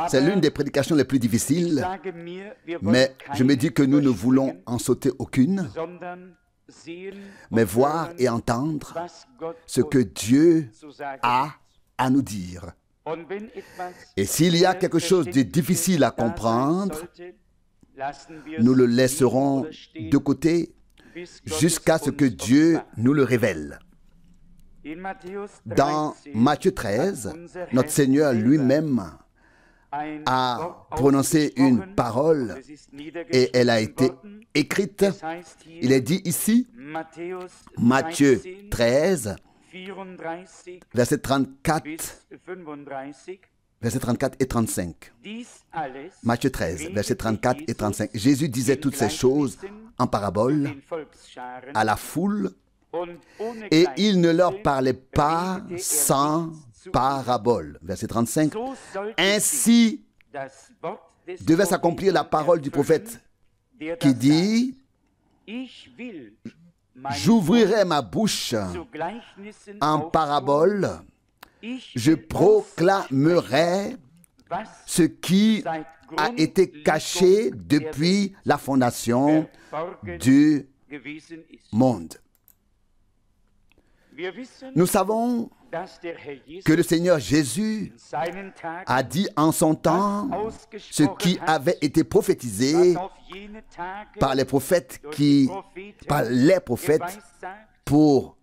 C'est l'une des prédications les plus difficiles, mais je me dis que nous ne voulons en sauter aucune, mais voir et entendre ce que Dieu a à nous dire. Et s'il y a quelque chose de difficile à comprendre, nous le laisserons de côté jusqu'à ce que Dieu nous le révèle. Dans Matthieu 13, notre Seigneur lui-même a prononcé une parole et elle a été écrite. Il est dit ici, Matthieu 13, versets 34 et 35. Matthieu 13, versets 34 et 35. Jésus disait toutes ces choses en parabole à la foule et il ne leur parlait pas sans parabole. Verset 35. Ainsi devait s'accomplir la parole du prophète qui dit: j'ouvrirai ma bouche en parabole, je proclamerai ce qui a été caché depuis la fondation du monde. Nous savons que le Seigneur Jésus a dit en son temps ce qui avait été prophétisé par les prophètes pour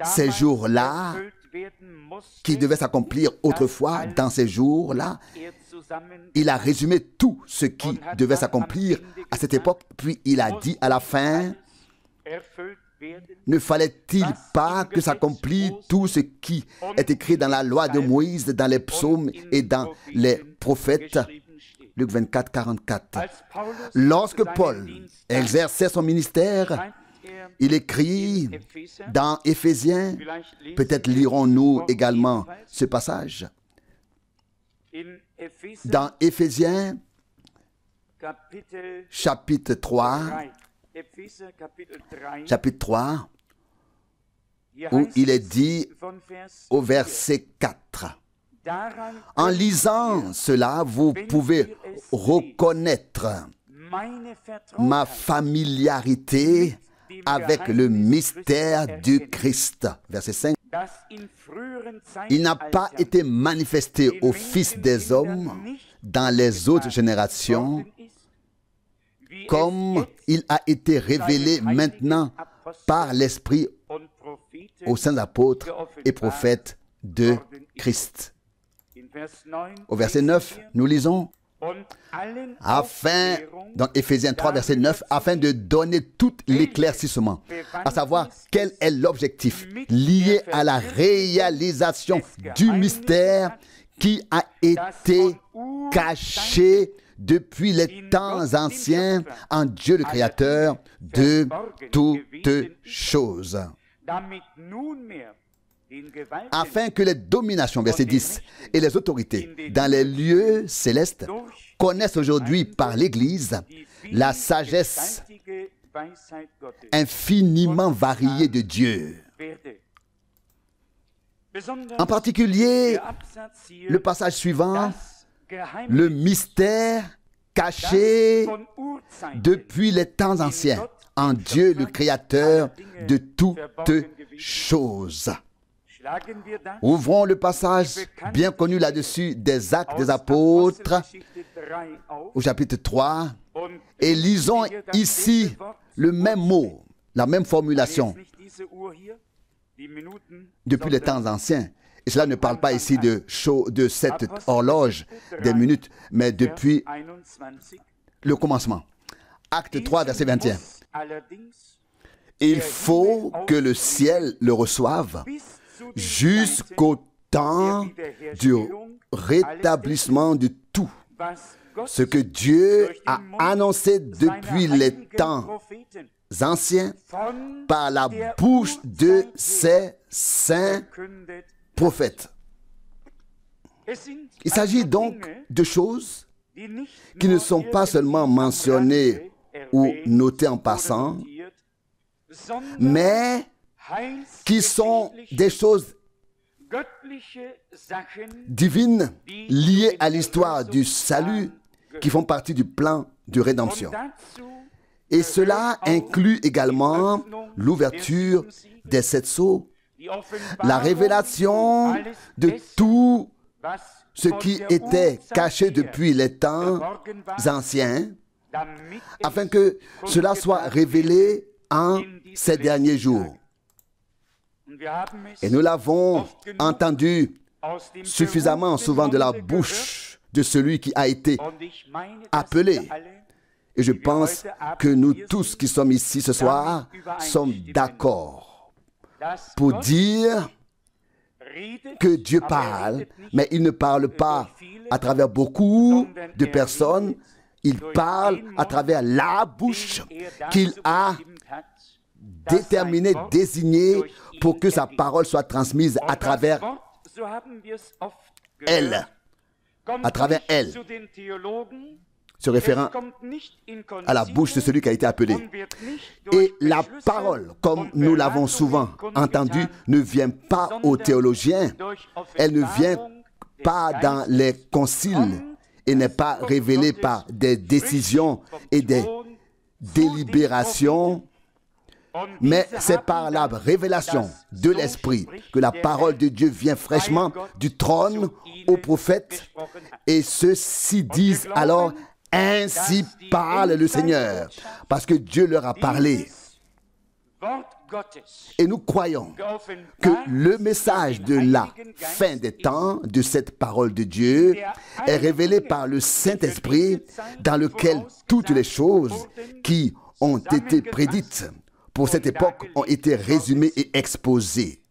ces jours-là, qui devaient s'accomplir autrefois dans ces jours-là. Il a résumé tout ce qui devait s'accomplir à cette époque, puis il a dit à la fin: ne fallait-il pas que s'accomplisse tout ce qui est écrit dans la loi de Moïse, dans les psaumes et dans les prophètes? Luc 24, 44. Lorsque Paul exerçait son ministère, il écrit dans Éphésiens, peut-être lirons-nous également ce passage, dans Éphésiens, chapitre 3, où il est dit au verset 4. En lisant cela, vous pouvez reconnaître ma familiarité avec le mystère du Christ. Verset 5. Il n'a pas été manifesté au Fils des hommes dans les autres générations, comme il a été révélé maintenant par l'Esprit aux saints apôtres et prophètes de Christ. Au verset 9, nous lisons: afin, dans Éphésiens 3, verset 9, afin de donner tout l'éclaircissement, à savoir quel est l'objectif lié à la réalisation du mystère qui a été caché depuis les temps anciens en Dieu le Créateur de toutes choses. Afin que les dominations, verset 10, et les autorités dans les lieux célestes connaissent aujourd'hui par l'Église la sagesse infiniment variée de Dieu. En particulier, le passage suivant, le mystère caché depuis les temps anciens en Dieu le Créateur de toutes choses. Ouvrons le passage bien connu là-dessus des Actes des Apôtres au chapitre 3 et lisons ici le même mot, la même formulation depuis les temps anciens. Et cela ne parle pas ici de cette horloge des minutes, mais depuis le commencement. Acte 3, verset 21. Il faut que le ciel le reçoive jusqu'au temps du rétablissement de tout, ce que Dieu a annoncé depuis les temps anciens par la bouche de ses saints prophètes. Il s'agit donc de choses qui ne sont pas seulement mentionnées ou notées en passant, mais qui sont des choses divines liées à l'histoire du salut qui font partie du plan de rédemption. Et cela inclut également l'ouverture des 7 sceaux, la révélation de tout ce qui était caché depuis les temps anciens, afin que cela soit révélé en ces derniers jours. Et nous l'avons entendu suffisamment souvent de la bouche de celui qui a été appelé. Et je pense que nous tous qui sommes ici ce soir sommes d'accord pour dire que Dieu parle, mais il ne parle pas à travers beaucoup de personnes. Il parle à travers la bouche qu'il a déterminée, désignée pour que sa parole soit transmise à travers elle. À travers elle. Se référant à la bouche de celui qui a été appelé. Et la parole, comme nous l'avons souvent entendu, ne vient pas aux théologiens. Elle ne vient pas dans les conciles et n'est pas révélée par des décisions et des délibérations, mais c'est par la révélation de l'Esprit que la parole de Dieu vient fraîchement du trône aux prophètes, et ceux-ci disent alors: ainsi parle le Seigneur, parce que Dieu leur a parlé. Et nous croyons que le message de la fin des temps, de cette parole de Dieu, est révélé par le Saint-Esprit, dans lequel toutes les choses qui ont été prédites pour cette époque ont été résumées et exposées.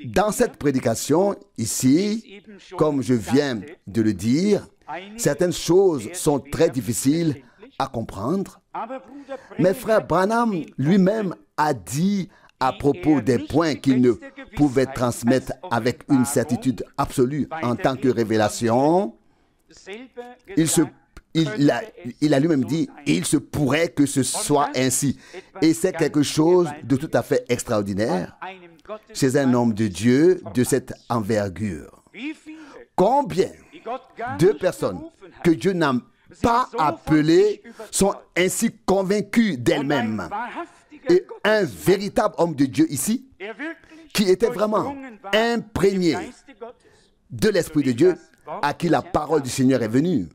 Dans cette prédication, ici, comme je viens de le dire, certaines choses sont très difficiles à comprendre, mais frère Branham lui-même a dit à propos des points qu'il ne pouvait transmettre avec une certitude absolue en tant que révélation. Il a lui-même dit: il se pourrait que ce soit ainsi. Et c'est quelque chose de tout à fait extraordinaire chez un homme de Dieu de cette envergure. Combien de personnes que Dieu n'a pas appelées sont ainsi convaincues d'elles-mêmes? Et un véritable homme de Dieu ici, qui était vraiment imprégné de l'Esprit de Dieu, à qui la parole du Seigneur est venue,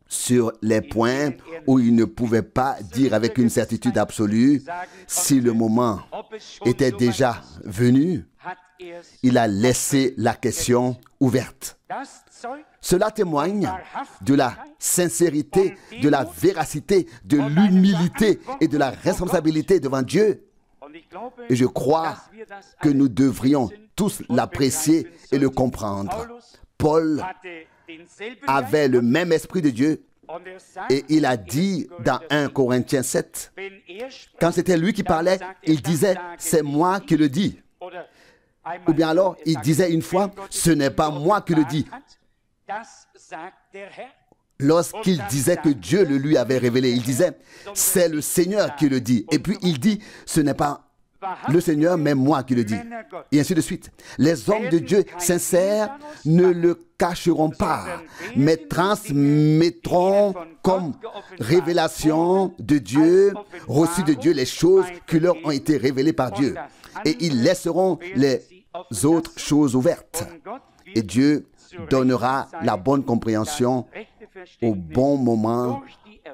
sur les points où il ne pouvait pas dire avec une certitude absolue si le moment était déjà venu, il a laissé la question ouverte. Cela témoigne de la sincérité, de la véracité, de l'humilité et de la responsabilité devant Dieu. Et je crois que nous devrions tous l'apprécier et le comprendre. Paul avait le même esprit de Dieu et il a dit dans 1 Corinthiens 7, quand c'était lui qui parlait, il disait: c'est moi qui le dis. Ou bien alors, il disait une fois: ce n'est pas moi qui le dis. Lorsqu'il disait que Dieu le lui avait révélé, il disait: c'est le Seigneur qui le dit. Et puis il dit: ce n'est pas le Seigneur, mais moi qui le dis. Et ainsi de suite. Les hommes de Dieu sincères ne le cacheront pas, mais transmettront comme révélation de Dieu, reçue de Dieu, les choses qui leur ont été révélées par Dieu. Et ils laisseront les autres choses ouvertes. Et Dieu donnera la bonne compréhension au bon moment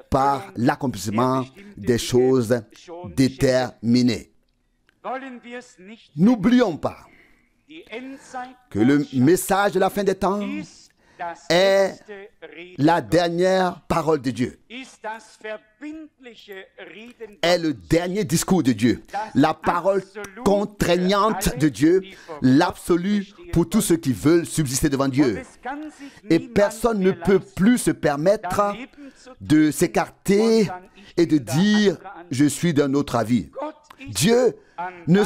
par l'accomplissement des choses déterminées. N'oublions pas que le message de la fin des temps est la dernière parole de Dieu, est le dernier discours de Dieu, la parole contraignante de Dieu, l'absolu pour tous ceux qui veulent subsister devant Dieu. Et personne ne peut plus se permettre de s'écarter et de dire: je suis d'un autre avis. Dieu ne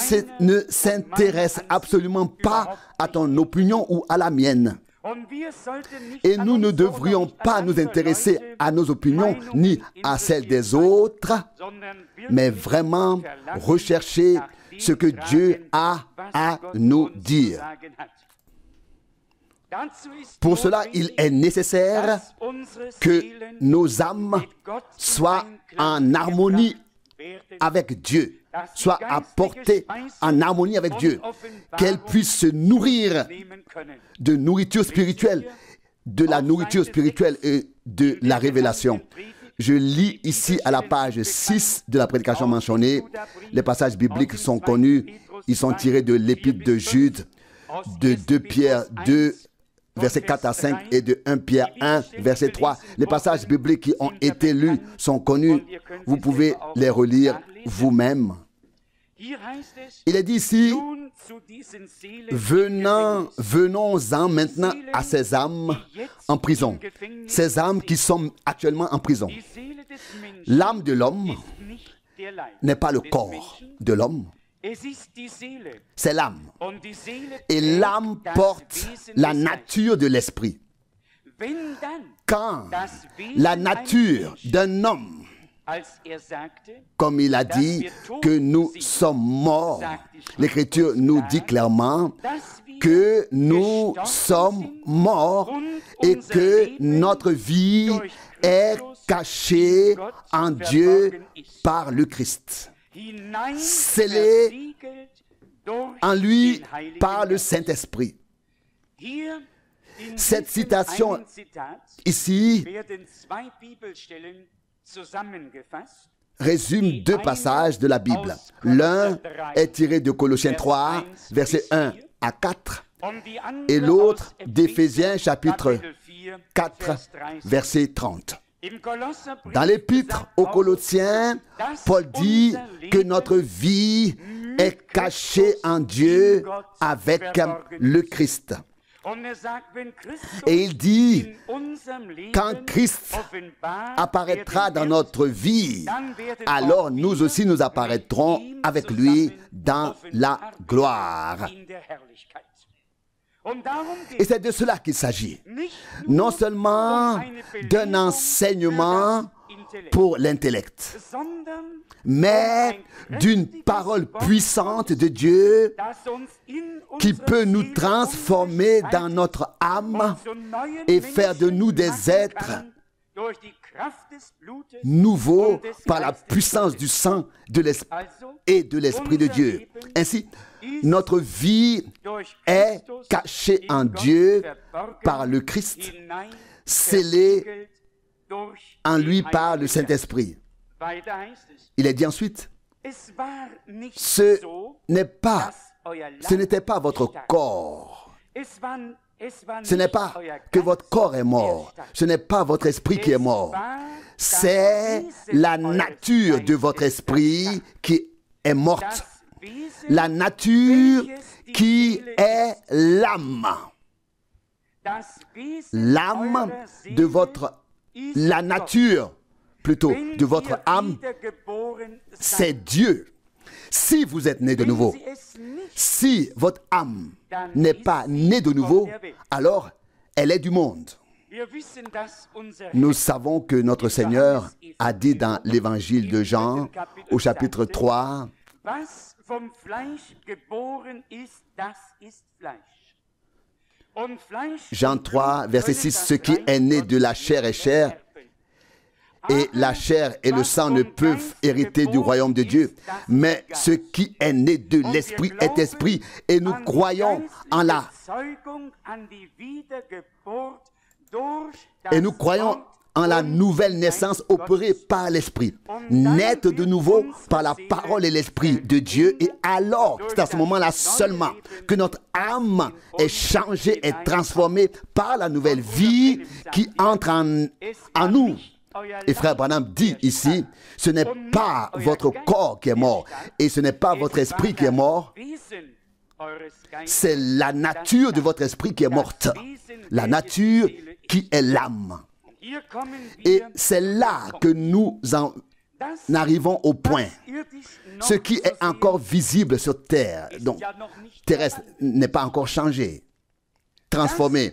s'intéresse absolument pas à ton opinion ou à la mienne. Et nous ne devrions pas nous intéresser à nos opinions ni à celles des autres, mais vraiment rechercher ce que Dieu a à nous dire. Pour cela, il est nécessaire que nos âmes soient en harmonie avec Dieu, soient apportées en harmonie avec Dieu, qu'elles puissent se nourrir de nourriture spirituelle, de la nourriture spirituelle et de la révélation. Je lis ici à la page 6 de la prédication mentionnée. Les passages bibliques sont connus. Ils sont tirés de l'épître de Jude, de 2 Pierre 2, versets 4 à 5 et de 1 Pierre 1, verset 3. Les passages bibliques qui ont été lus sont connus. Vous pouvez les relire vous-même. Il est dit ici, venons-en maintenant à ces âmes en prison. Ces âmes qui sont actuellement en prison. L'âme de l'homme n'est pas le corps de l'homme. C'est l'âme. Et l'âme porte la nature de l'esprit. Quand la nature d'un homme, comme il a dit que nous sommes morts, l'Écriture nous dit clairement que nous sommes morts et que notre vie est cachée en Dieu par le Christ. Scellé en lui par le Saint-Esprit. Cette citation ici résume 2 passages de la Bible. L'un est tiré de Colossiens 3, versets 1 à 4, et l'autre d'Éphésiens chapitre 4, verset 30. Dans l'épître aux Colossiens, Paul dit que notre vie est cachée en Dieu avec le Christ. Et il dit, quand Christ apparaîtra dans notre vie, alors nous aussi nous apparaîtrons avec lui dans la gloire. Et c'est de cela qu'il s'agit. Non seulement d'un enseignement pour l'intellect, mais d'une parole puissante de Dieu qui peut nous transformer dans notre âme et faire de nous des êtres nouveaux par la puissance du sang et de l'Esprit de Dieu. Ainsi, notre vie est cachée en Dieu par le Christ, scellée en lui par le Saint-Esprit. Il est dit ensuite, ce n'était pas votre corps. Ce n'est pas que votre corps est mort. Ce n'est pas votre esprit qui est mort. C'est la nature de votre esprit qui est morte. La nature qui est l'âme. L'âme de votre... La nature, plutôt, de votre âme, c'est Dieu. Si vous êtes né de nouveau, si votre âme n'est pas née de nouveau, alors elle est du monde. Nous savons que notre Seigneur a dit dans l'évangile de Jean, au chapitre 3, Jean 3, verset 6, ce qui est né de la chair est chair, et la chair et le sang ne peuvent hériter du royaume de Dieu. Mais ce qui est né de l'esprit est esprit. Et nous croyons en la nouvelle naissance opérée par l'esprit. Naître de nouveau par la parole et l'esprit de Dieu. Et alors, c'est à ce moment-là seulement que notre âme est changée et transformée par la nouvelle vie qui entre en nous. Et frère Branham dit ici, ce n'est pas votre corps qui est mort et ce n'est pas votre esprit qui est mort, c'est la nature de votre esprit qui est morte, la nature qui est l'âme. Et c'est là que nous en arrivons au point. Ce qui est encore visible sur terre, donc terrestre, n'est pas encore changé. transformé.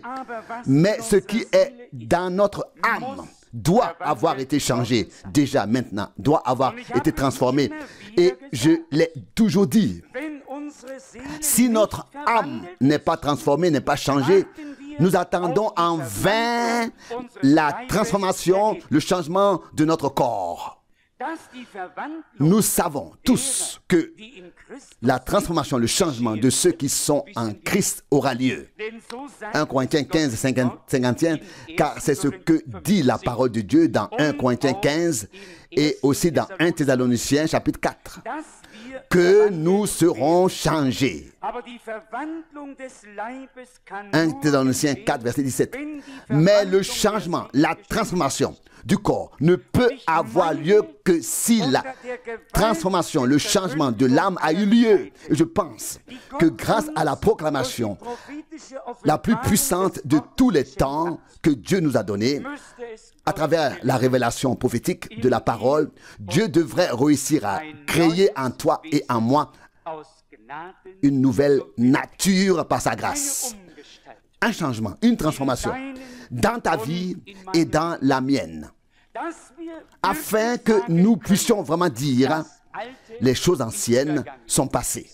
Mais ce qui est dans notre âme doit avoir été changé déjà maintenant, doit avoir été transformé. Et je l'ai toujours dit, si notre âme n'est pas transformée, n'est pas changée, nous attendons en vain la transformation, le changement de notre corps. Nous savons tous que la transformation, le changement de ceux qui sont en Christ aura lieu. 1 Corinthiens 15, 51, car c'est ce que dit la parole de Dieu dans 1 Corinthiens 15 et aussi dans 1 Thessaloniciens chapitre 4, que nous serons changés. 1 Thessaloniciens 4, verset 17. Mais le changement, la transformation du corps ne peut avoir lieu que si la transformation, le changement de l'âme a eu lieu. Et je pense que grâce à la proclamation la plus puissante de tous les temps que Dieu nous a donnée, à travers la révélation prophétique de la parole, Dieu devrait réussir à créer en toi et en moi une nouvelle nature par sa grâce. Un changement, une transformation dans ta vie et dans la mienne, afin que nous puissions vraiment dire les choses anciennes sont passées.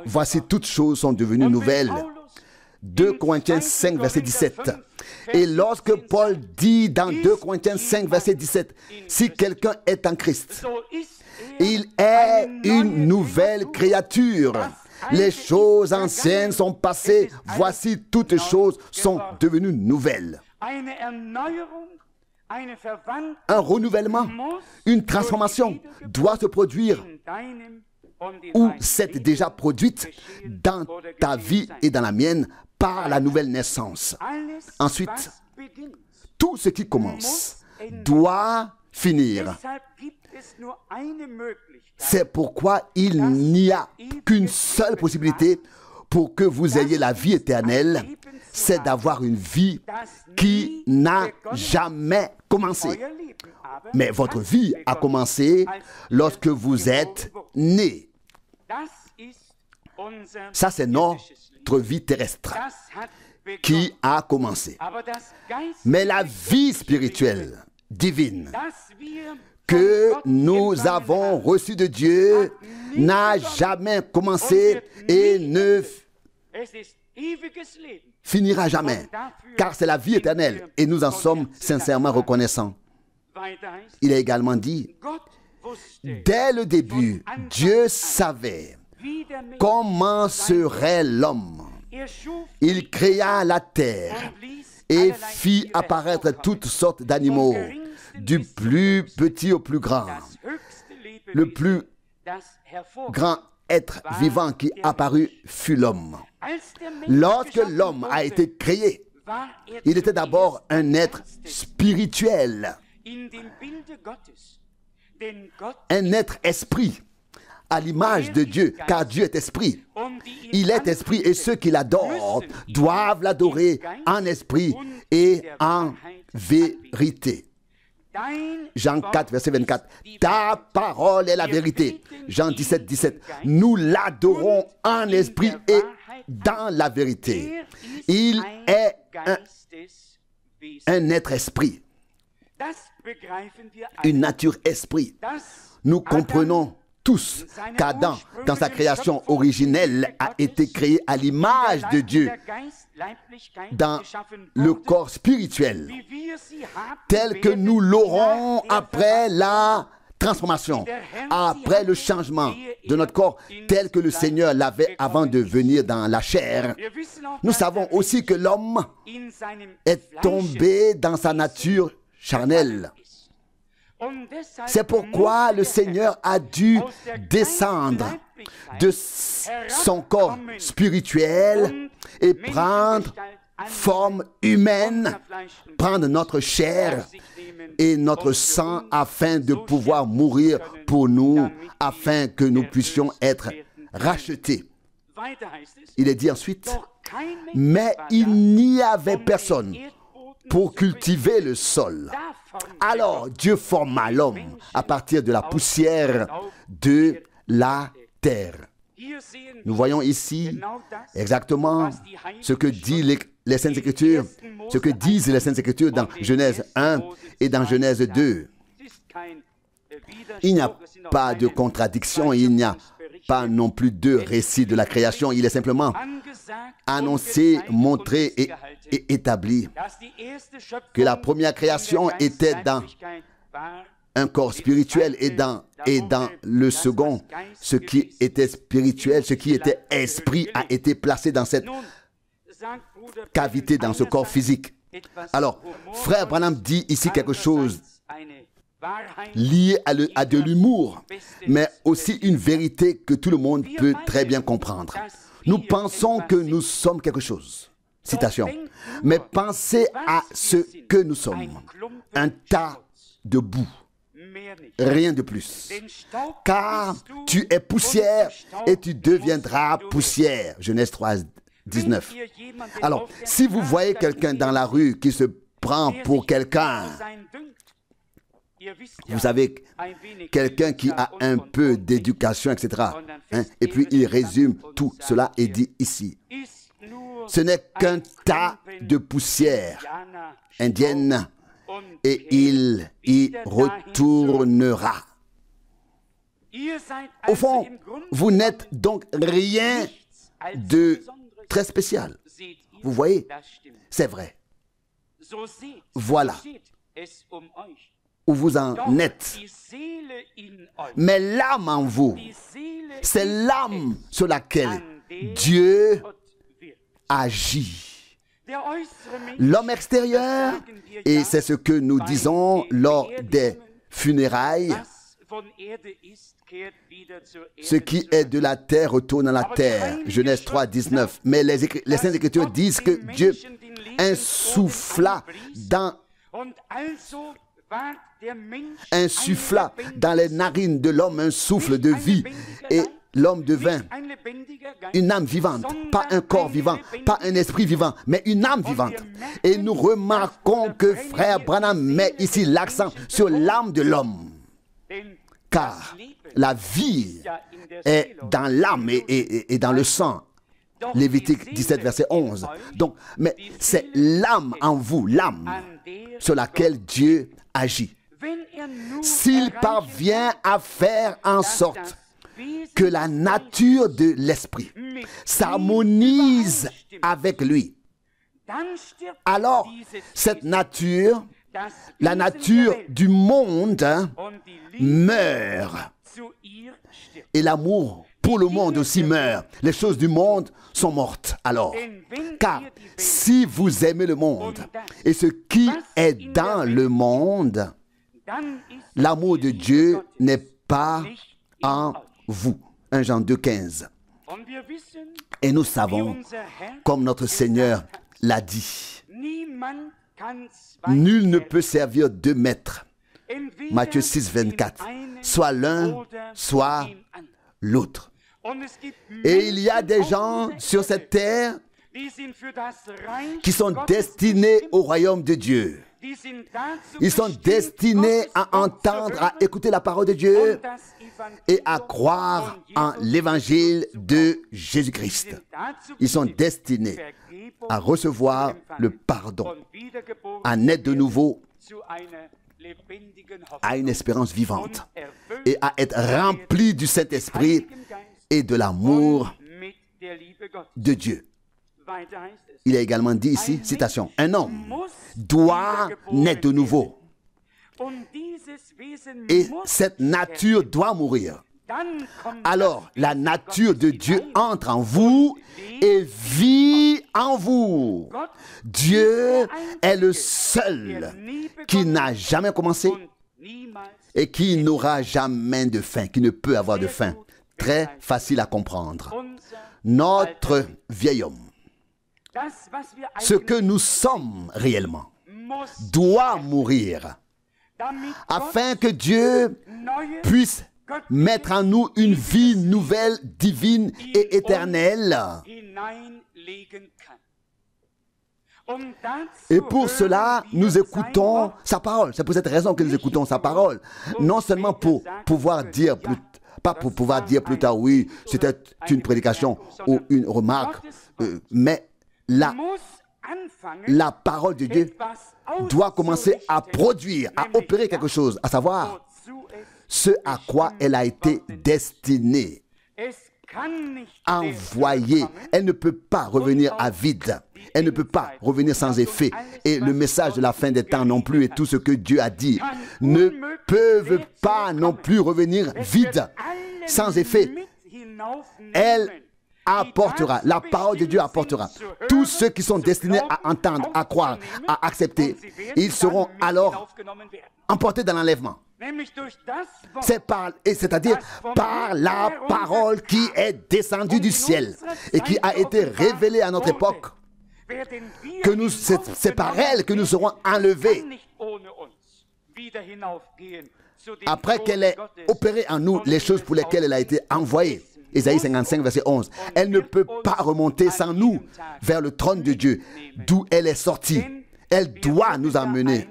Voici, toutes choses sont devenues nouvelles. 2 Corinthiens 5, verset 17. Et lorsque Paul dit dans 2 Corinthiens 5, verset 17, si quelqu'un est en Christ, il est une nouvelle créature. Les choses anciennes sont passées, voici toutes choses sont devenues nouvelles. Un renouvellement, une transformation doit se produire ou s'est déjà produite dans ta vie et dans la mienne par la nouvelle naissance. Ensuite, tout ce qui commence doit finir. C'est pourquoi il n'y a qu'une seule possibilité pour que vous ayez la vie éternelle, c'est d'avoir une vie qui n'a jamais commencé. Mais votre vie a commencé lorsque vous êtes né. Ça, c'est notre vie terrestre qui a commencé. Mais la vie spirituelle, divine, que nous avons reçue de Dieu n'a jamais commencé et ne finira jamais, car c'est la vie éternelle et nous en sommes sincèrement reconnaissants. Il est également dit, dès le début, Dieu savait comment serait l'homme. Il créa la terre et fit apparaître toutes sortes d'animaux, du plus petit au plus grand. Le plus grand être vivant qui apparut fut l'homme. Lorsque l'homme a été créé, il était d'abord un être spirituel, un être esprit, à l'image de Dieu, car Dieu est esprit. Il est esprit et ceux qui l'adorent doivent l'adorer en esprit et en vérité. Jean 4, verset 24. Ta parole est la vérité. Jean 17, 17. Nous l'adorons en esprit et dans la vérité. Il est un être esprit, une nature esprit. Nous comprenons tous qu'Adam, dans sa création originelle, a été créé à l'image de Dieu, dans le corps spirituel, tel que nous l'aurons après la transformation, après le changement de notre corps, tel que le Seigneur l'avait avant de venir dans la chair. Nous savons aussi que l'homme est tombé dans sa nature charnelle. C'est pourquoi le Seigneur a dû descendre de son corps spirituel et prendre forme humaine, prendre notre chair et notre sang afin de pouvoir mourir pour nous, afin que nous puissions être rachetés. Il est dit ensuite, mais il n'y avait personne pour cultiver le sol. Alors Dieu forma l'homme à partir de la poussière de la terre. Nous voyons ici exactement ce que disent les Saintes Écritures, ce que disent les Saintes Écritures dans Genèse 1 et dans Genèse 2. Il n'y a pas de contradiction, il n'y a pas non plus de récit de la création. Il est simplement annoncé, montré et établi que la première création était dans un corps spirituel et dans le second, ce qui était spirituel, ce qui était esprit a été placé dans cette cavité, dans ce corps physique. Alors, frère Branham dit ici quelque chose lié à de l'humour, mais aussi une vérité que tout le monde peut très bien comprendre. Nous pensons que nous sommes quelque chose. Citation. Mais pensez à ce que nous sommes. Un tas de boue. Rien de plus. Car tu es poussière et tu deviendras poussière. Genèse 3, 19. Alors, si vous voyez quelqu'un dans la rue qui se prend pour quelqu'un, vous savez, quelqu'un qui a un peu d'éducation, etc. Et puis il résume tout cela et dit ici, ce n'est qu'un tas de poussière indienne et il y retournera. Au fond, vous n'êtes donc rien de très spécial. Vous voyez, c'est vrai. Voilà où vous en êtes. Mais l'âme en vous, c'est l'âme sur laquelle Dieu agit. L'homme extérieur, et c'est ce que nous disons lors des funérailles, ce qui est de la terre retourne à la terre. Genèse 3, 19. Mais les Saintes Écritures disent que Dieu insuffla dans les narines de l'homme un souffle de vie et l'homme devint une âme vivante, pas un corps vivant, pas un esprit vivant, mais une âme vivante. Et nous remarquons que frère Branham met ici l'accent sur l'âme de l'homme, car la vie est dans l'âme et dans le sang. Lévitique 17, verset 11. Donc, mais c'est l'âme en vous, l'âme sur laquelle Dieu agit. S'il parvient à faire en sorte que la nature de l'esprit s'harmonise avec lui, alors cette nature, la nature du monde, meurt. Et l'amour pour le monde aussi meurt. Les choses du monde sont mortes alors. Car si vous aimez le monde et ce qui est dans le monde, l'amour de Dieu n'est pas en vous. 1 Jean 2, 15. Et nous savons, comme notre Seigneur l'a dit, nul ne peut servir deux maîtres. Matthieu 6, 24. Soit l'un, soit l'autre. Et il y a des gens sur cette terre qui sont destinés au royaume de Dieu. Ils sont destinés à entendre, à écouter la parole de Dieu et à croire en l'évangile de Jésus-Christ. Ils sont destinés à recevoir le pardon, à naître de nouveau, à une espérance vivante et à être remplis du Saint-Esprit et de l'amour de Dieu. Il est également dit ici, citation, un homme doit naître de nouveau. Et cette nature doit mourir. Alors, la nature de Dieu entre en vous et vit en vous. Dieu est le seul qui n'a jamais commencé et qui n'aura jamais de fin, qui ne peut avoir de fin. Très facile à comprendre. Notre vieil homme, ce que nous sommes réellement, doit mourir afin que Dieu puisse mettre en nous une vie nouvelle, divine et éternelle. Et pour cela, nous écoutons sa parole. C'est pour cette raison que nous écoutons sa parole. Non seulement pour pouvoir dire Pas pour pouvoir dire plus tard, oui, c'était une prédication ou une remarque, mais la parole de Dieu doit commencer à produire, à opérer quelque chose, à savoir ce à quoi elle a été destinée, envoyée. Elle ne peut pas revenir à vide. Elle ne peut pas revenir sans effet. Et le message de la fin des temps non plus et tout ce que Dieu a dit ne peuvent pas non plus revenir vide, sans effet. Elle apportera, la parole de Dieu apportera. Tous ceux qui sont destinés à entendre, à croire, à accepter, ils seront alors emportés dans l'enlèvement. C'est-à-dire par la parole qui est descendue du ciel et qui a été révélée à notre époque. C'est par elle que nous serons enlevés. Après qu'elle ait opéré en nous les choses pour lesquelles elle a été envoyée. Ésaïe 55, verset 11. Elle ne peut pas remonter sans nous vers le trône de Dieu, d'où elle est sortie. Elle doit nous emmener.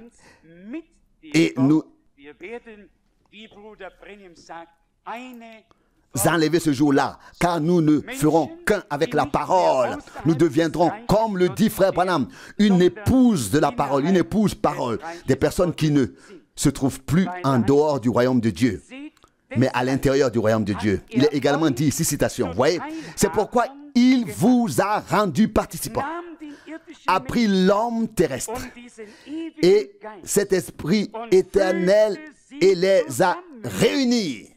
Et nous enlever ce jour-là, car nous ne ferons qu'un avec la parole. Nous deviendrons, comme le dit frère Branham, une épouse de la parole, une épouse parole, des personnes qui ne se trouvent plus en dehors du royaume de Dieu, mais à l'intérieur du royaume de Dieu. Il est également dit ici, citation, vous voyez, c'est pourquoi il vous a rendu participants, a pris l'homme terrestre et cet esprit éternel et les a réunis.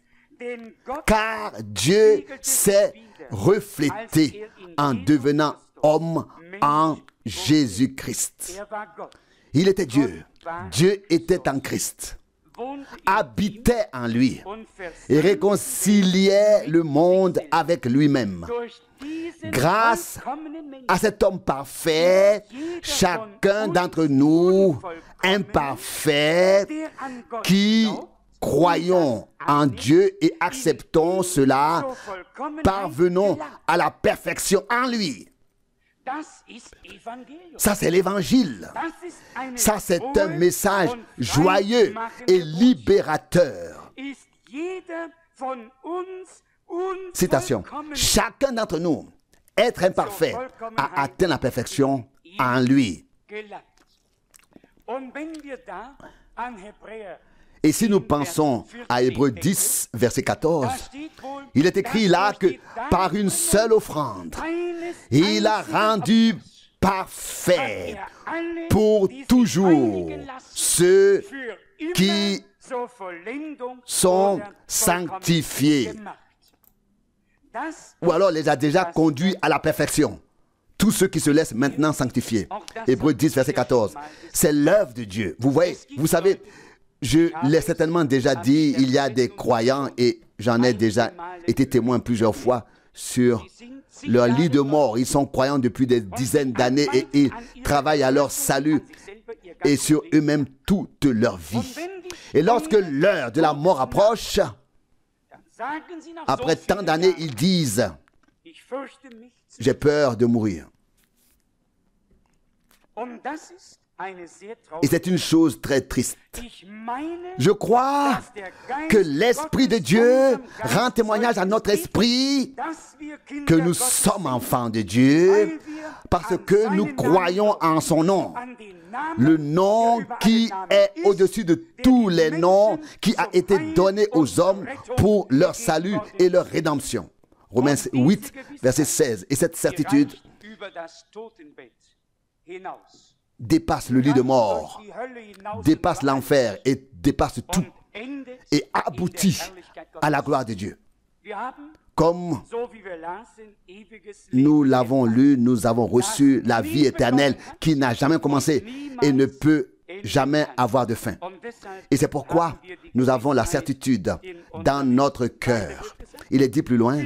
Car Dieu s'est reflété en devenant homme en Jésus-Christ. Il était Dieu. Dieu était en Christ, habitait en lui et réconciliait le monde avec lui-même. Grâce à cet homme parfait, chacun d'entre nous, imparfait, qui croyons en Dieu et acceptons cela, parvenons à la perfection en lui. Ça, c'est l'évangile. Ça, c'est un message joyeux et libérateur. Citation. Chacun d'entre nous, être imparfait, a atteint la perfection en lui. Et si nous pensons à Hébreux 10, verset 14, il est écrit là que par une seule offrande, il a rendu parfait pour toujours ceux qui sont sanctifiés. Ou alors les a déjà conduits à la perfection. Tous ceux qui se laissent maintenant sanctifier. Hébreux 10, verset 14. C'est l'œuvre de Dieu. Vous voyez, vous savez, je l'ai certainement déjà dit, il y a des croyants et j'en ai déjà été témoin plusieurs fois sur leur lit de mort. Ils sont croyants depuis des dizaines d'années et ils travaillent à leur salut et sur eux-mêmes toute leur vie. Et lorsque l'heure de la mort approche, après tant d'années, ils disent « J'ai peur de mourir ». Et c'est une chose très triste. Je crois que l'Esprit de Dieu rend témoignage à notre esprit que nous sommes enfants de Dieu parce que nous croyons en son nom. Le nom qui est au-dessus de tous les noms, qui a été donné aux hommes pour leur salut et leur rédemption. Romains 8, verset 16. Et cette certitude dépasse le lit de mort, dépasse l'enfer et dépasse tout et aboutit à la gloire de Dieu. Comme nous l'avons lu, nous avons reçu la vie éternelle qui n'a jamais commencé et ne peut jamais avoir de fin. Et c'est pourquoi nous avons la certitude dans notre cœur. Il est dit plus loin,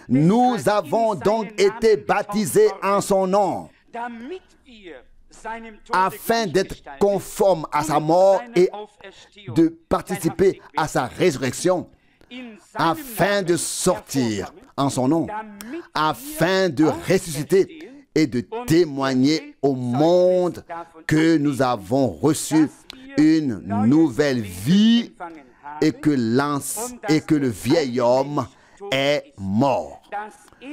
nous avons donc été baptisés en son nom, afin d'être conformes à sa mort et de participer à sa résurrection, afin de sortir en son nom, afin de ressusciter et de témoigner au monde que nous avons reçu une nouvelle vie et que le vieil homme est mort.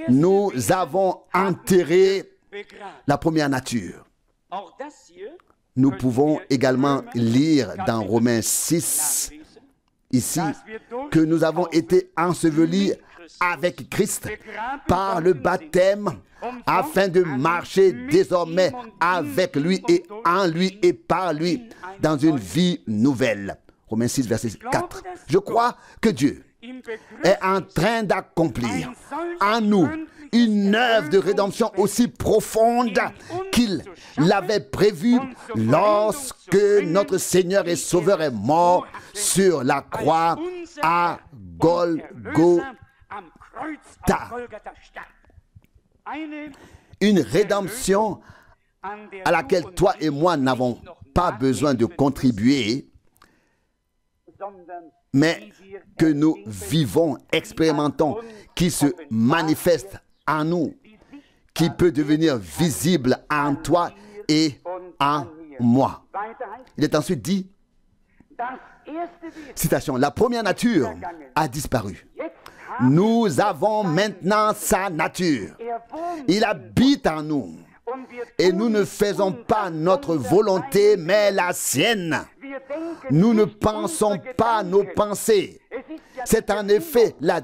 Nous avons enterré la première nature. Nous pouvons également lire dans Romains 6, ici, que nous avons été ensevelis avec Christ par le baptême afin de marcher désormais avec lui et en lui et par lui dans une vie nouvelle. Romains 6, verset 4. Je crois que Dieu est en train d'accomplir en nous une œuvre de rédemption aussi profonde qu'il l'avait prévue lorsque notre Seigneur et Sauveur est mort sur la croix à Golgotha. Une rédemption à laquelle toi et moi n'avons pas besoin de contribuer, mais que nous vivons, expérimentons, qui se manifeste en nous, qui peut devenir visible en toi et en moi. Il est ensuite dit, citation, la première nature a disparu. Nous avons maintenant sa nature. Il habite en nous. Et nous ne faisons pas notre volonté, mais la sienne. Nous ne pensons pas nos pensées. C'est en effet la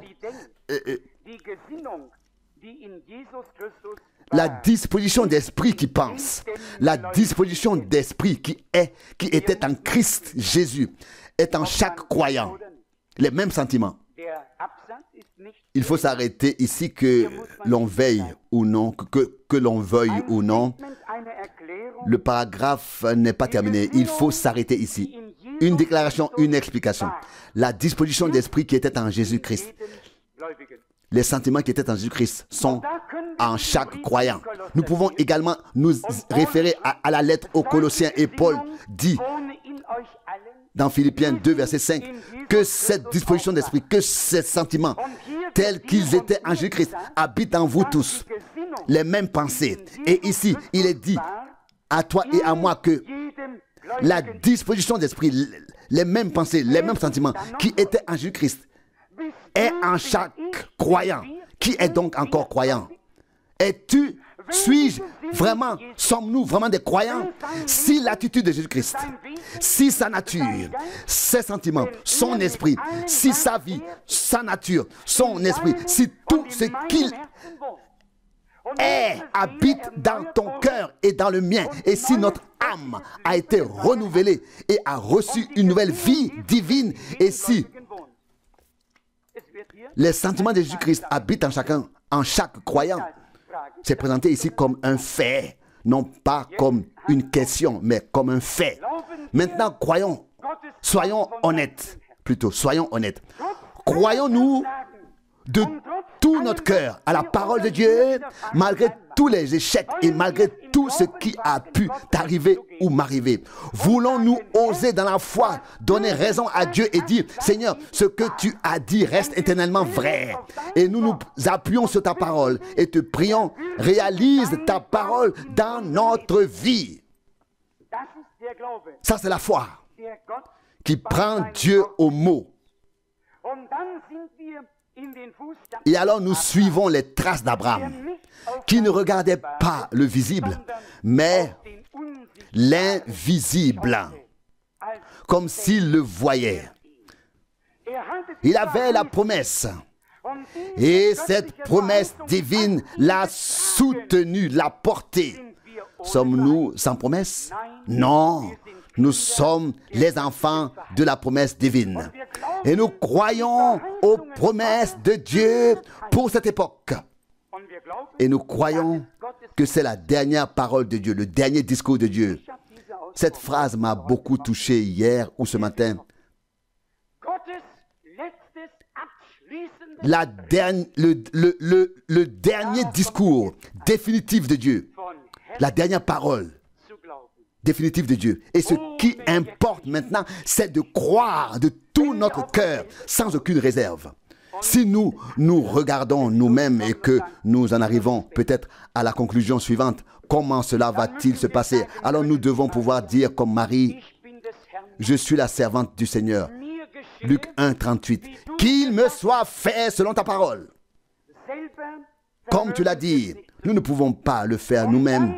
disposition d'esprit qui pense, la disposition d'esprit qui était en Christ Jésus, est en chaque croyant. Les mêmes sentiments. Il faut s'arrêter ici, que l'on veille ou non, que l'on veuille ou non. Le paragraphe n'est pas terminé. Il faut s'arrêter ici. Une déclaration, une explication. La disposition d'esprit qui était en Jésus-Christ. Les sentiments qui étaient en Jésus-Christ sont en chaque croyant. Nous pouvons également nous référer à la lettre aux Colossiens, et Paul dit dans Philippiens 2, verset 5, que cette disposition d'esprit, que ces sentiments, tels qu'ils étaient en Jésus-Christ, habitent en vous tous, les mêmes pensées. Et ici, il est dit à toi et à moi que la disposition d'esprit, les mêmes pensées, les mêmes sentiments qui étaient en Jésus-Christ, est en chaque croyant. Qui est donc encore croyant? Suis-je vraiment, sommes-nous vraiment des croyants? Si l'attitude de Jésus-Christ, si sa nature, ses sentiments, son esprit, si sa vie, sa nature, son esprit, si tout ce qu'il est habite dans ton cœur et dans le mien, et si notre âme a été renouvelée et a reçu une nouvelle vie divine, et si les sentiments de Jésus-Christ habitent en chaque croyant, c'est présenté ici comme un fait, non pas comme une question, mais comme un fait. Maintenant, croyons, soyons honnêtes, plutôt, soyons honnêtes. Croyons-nous de tout notre cœur à la parole de Dieu, malgré tous les échecs et malgré tout ce qui a pu t'arriver ou m'arriver? Voulons-nous oser dans la foi donner raison à Dieu et dire, Seigneur, ce que tu as dit reste éternellement vrai, et nous nous appuyons sur ta parole et te prions, réalise ta parole dans notre vie. Ça, c'est la foi qui prend Dieu au mot. Et alors nous suivons les traces d'Abraham, qui ne regardait pas le visible, mais l'invisible, comme s'il le voyait. Il avait la promesse, et cette promesse divine l'a soutenu, l'a porté. Sommes-nous sans promesse? Non. Nous sommes les enfants de la promesse divine. Et nous croyons aux promesses de Dieu pour cette époque. Et nous croyons que c'est la dernière parole de Dieu, le dernier discours de Dieu. Cette phrase m'a beaucoup touché hier ou ce matin. Le dernier discours définitif de Dieu. La dernière parole définitive de Dieu. Et ce qui importe maintenant, c'est de croire de tout notre cœur, sans aucune réserve. Si nous regardons nous-mêmes et que nous en arrivons peut-être à la conclusion suivante, comment cela va-t-il se passer? Alors nous devons pouvoir dire comme Marie, je suis la servante du Seigneur. Luc 1, 38. Qu'il me soit fait selon ta parole. Comme tu l'as dit, nous ne pouvons pas le faire nous-mêmes.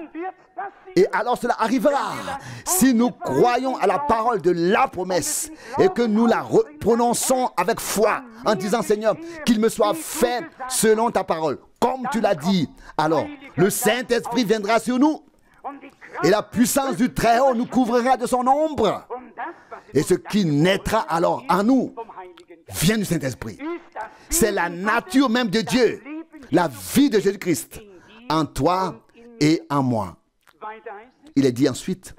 Et alors cela arrivera si nous croyons à la parole de la promesse et que nous la prononçons avec foi en disant Seigneur, qu'il me soit fait selon ta parole. Comme tu l'as dit, alors le Saint-Esprit viendra sur nous et la puissance du Très-Haut nous couvrira de son ombre. Et ce qui naîtra alors en nous vient du Saint-Esprit. C'est la nature même de Dieu, la vie de Jésus-Christ en toi et en moi. Il est dit ensuite,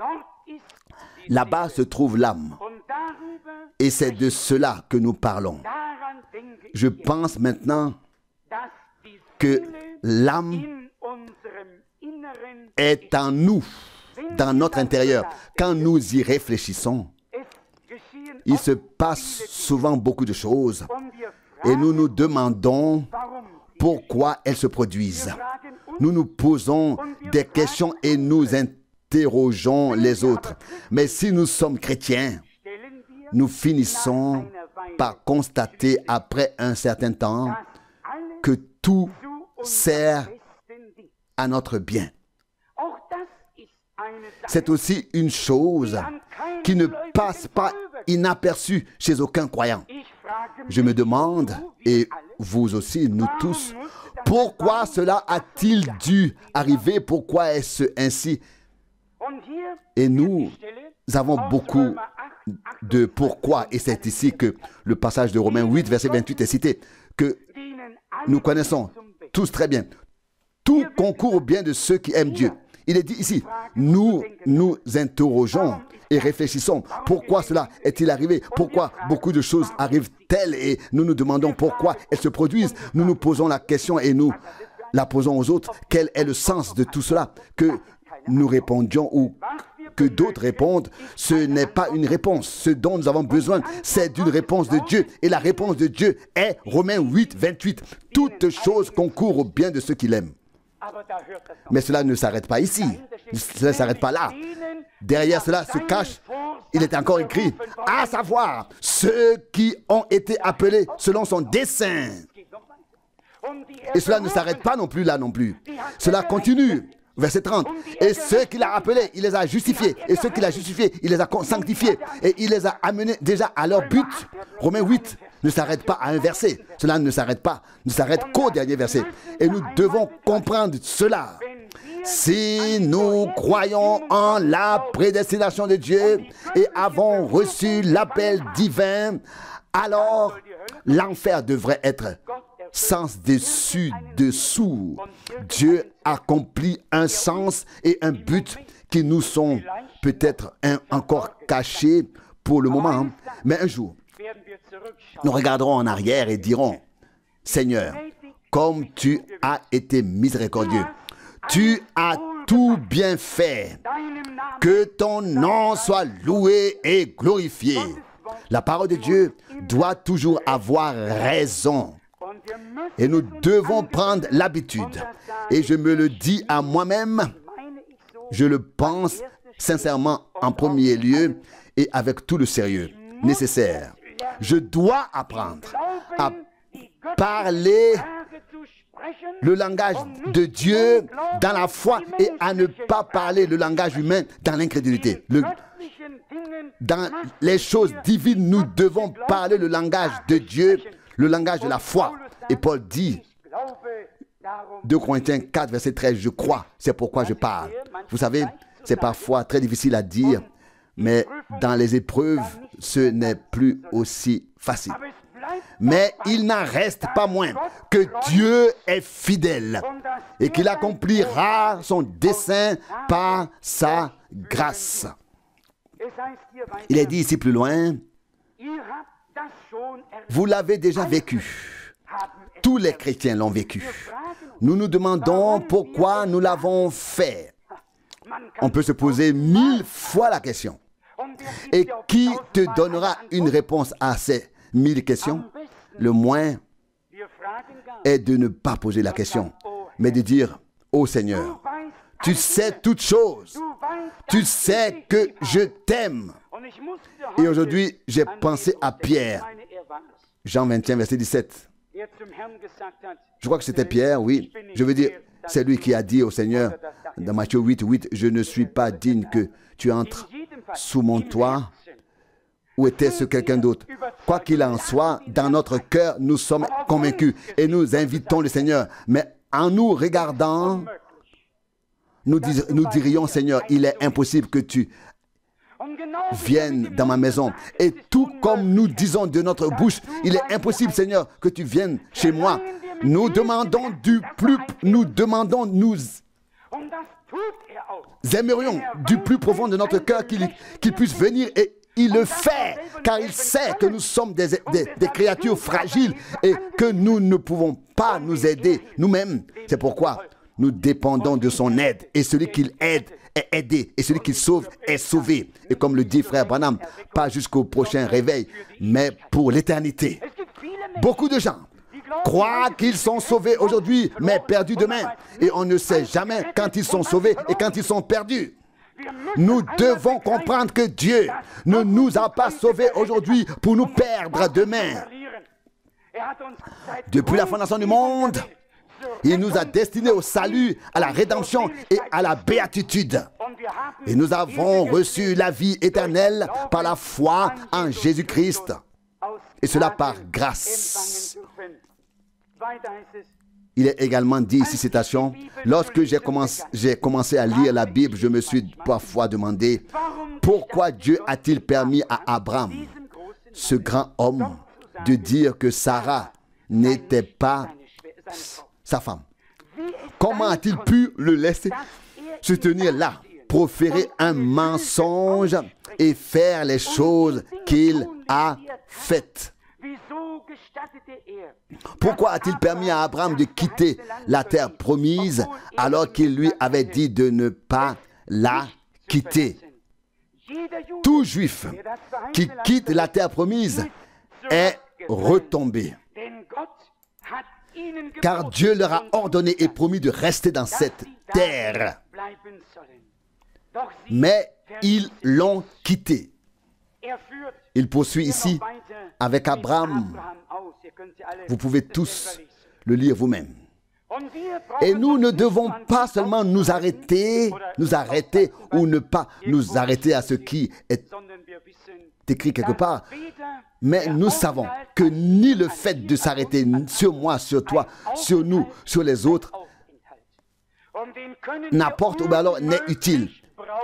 là-bas se trouve l'âme. Et c'est de cela que nous parlons. Je pense maintenant que l'âme est en nous, dans notre intérieur. Quand nous y réfléchissons, il se passe souvent beaucoup de choses et nous nous demandons pourquoi elles se produisent. Nous nous posons des questions et nous interrogeons les autres. Mais si nous sommes chrétiens, nous finissons par constater après un certain temps que tout sert à notre bien. C'est aussi une chose qui ne passe pas inaperçue chez aucun croyant. Je me demande, et vous aussi, nous tous, pourquoi cela a-t-il dû arriver? Pourquoi est-ce ainsi? Et nous avons beaucoup de pourquoi, et c'est ici que le passage de Romains 8, verset 28 est cité, que nous connaissons tous très bien. Tout concourt au bien de ceux qui aiment Dieu. Il est dit ici, nous nous interrogeons et réfléchissons. Pourquoi cela est-il arrivé? Pourquoi beaucoup de choses arrivent-elles? Et nous nous demandons pourquoi elles se produisent. Nous nous posons la question et nous la posons aux autres. Quel est le sens de tout cela? Que nous répondions ou que d'autres répondent, ce n'est pas une réponse. Ce dont nous avons besoin, c'est d'une réponse de Dieu. Et la réponse de Dieu est Romains 8, 28. Toutes choses concourent au bien de ceux qui l'aiment. Mais cela ne s'arrête pas ici. Cela ne s'arrête pas là. Derrière cela se cache, il est encore écrit, à savoir, ceux qui ont été appelés selon son dessein. Et cela ne s'arrête pas non plus là non plus. Cela continue. Verset 30. Et ceux qu'il a appelés, il les a justifiés. Et ceux qu'il a justifiés, il les a sanctifiés. Et il les a amenés déjà à leur but. Romains 8 ne s'arrête pas à un verset. Cela ne s'arrête pas. Ne s'arrête qu'au dernier verset. Et nous devons comprendre cela. Si nous croyons en la prédestination de Dieu et avons reçu l'appel divin, alors l'enfer devrait être sens dessous. Dieu accomplit un sens et un but qui nous sont peut-être encore cachés pour le moment. Mais un jour, nous regarderons en arrière et dirons, Seigneur, comme tu as été miséricordieux, tu as tout bien fait, que ton nom soit loué et glorifié. La parole de Dieu doit toujours avoir raison. Et nous devons prendre l'habitude. Et je me le dis à moi-même, je le pense sincèrement en premier lieu et avec tout le sérieux nécessaire. Je dois apprendre à parler le langage de Dieu dans la foi et à ne pas parler le langage humain dans l'incrédulité. Dans les choses divines, nous devons parler le langage de Dieu, le langage de la foi. Et Paul dit, 2 Corinthiens 4, verset 13, je crois, c'est pourquoi je parle. Vous savez, c'est parfois très difficile à dire, mais dans les épreuves, ce n'est plus aussi facile. Mais il n'en reste pas moins que Dieu est fidèle et qu'il accomplira son dessein par sa grâce. Il est dit ici plus loin, vous l'avez déjà vécu. Tous les chrétiens l'ont vécu. Nous nous demandons pourquoi nous l'avons fait. On peut se poser 1000 fois la question. Et qui te donnera une réponse à ces 1000 questions? Le moins est de ne pas poser la question, mais de dire, ô Seigneur, tu sais toutes choses. Tu sais que je t'aime. Et aujourd'hui, j'ai pensé à Pierre. Jean 21, verset 17. Je crois que c'était Pierre, oui. Je veux dire, c'est lui qui a dit au Seigneur, dans Matthieu 8, 8, « Je ne suis pas digne que tu entres sous mon toit. » Ou était-ce quelqu'un d'autre? Quoi qu'il en soit, dans notre cœur, nous sommes convaincus et nous invitons le Seigneur. Mais en nous regardant, nous dirions, Seigneur, il est impossible que tu viennes dans ma maison. Et tout comme nous disons de notre bouche, il est impossible, Seigneur, que tu viennes chez moi. Nous demandons nous aimerions du plus profond de notre cœur qu'il puisse venir, et il le fait, car il sait que nous sommes des créatures fragiles et que nous ne pouvons pas nous aider nous-mêmes. C'est pourquoi nous dépendons de son aide, et celui qu'il aide est aidé, et celui qu'il sauve est sauvé. Et comme le dit frère Branham, pas jusqu'au prochain réveil, mais pour l'éternité. Beaucoup de gens croient qu'ils sont sauvés aujourd'hui, mais perdus demain. Et on ne sait jamais quand ils sont sauvés et quand ils sont perdus. Nous devons comprendre que Dieu ne nous a pas sauvés aujourd'hui pour nous perdre demain. Depuis la fondation du monde, il nous a destinés au salut, à la rédemption et à la béatitude. Et nous avons reçu la vie éternelle par la foi en Jésus-Christ. Et cela par grâce. Il est également dit ici, citation, « Lorsque j'ai commencé à lire la Bible, je me suis parfois demandé pourquoi Dieu a-t-il permis à Abraham, ce grand homme, de dire que Sarah n'était pas sa femme. Comment a-t-il pu le laisser se tenir là, proférer un mensonge et faire les choses qu'il a faites? Pourquoi a-t-il permis à Abraham de quitter la terre promise alors qu'il lui avait dit de ne pas la quitter? Tout juif qui quitte la terre promise est retombé, car Dieu leur a ordonné et promis de rester dans cette terre. Mais ils l'ont quitté. Il poursuit ici avec Abraham. Vous pouvez tous le lire vous-même. Et nous ne devons pas seulement nous arrêter ou ne pas nous arrêter à ce qui est écrit quelque part, mais nous savons que ni le fait de s'arrêter sur moi, sur toi, sur nous, sur les autres, n'apporte ou alors n'est utile.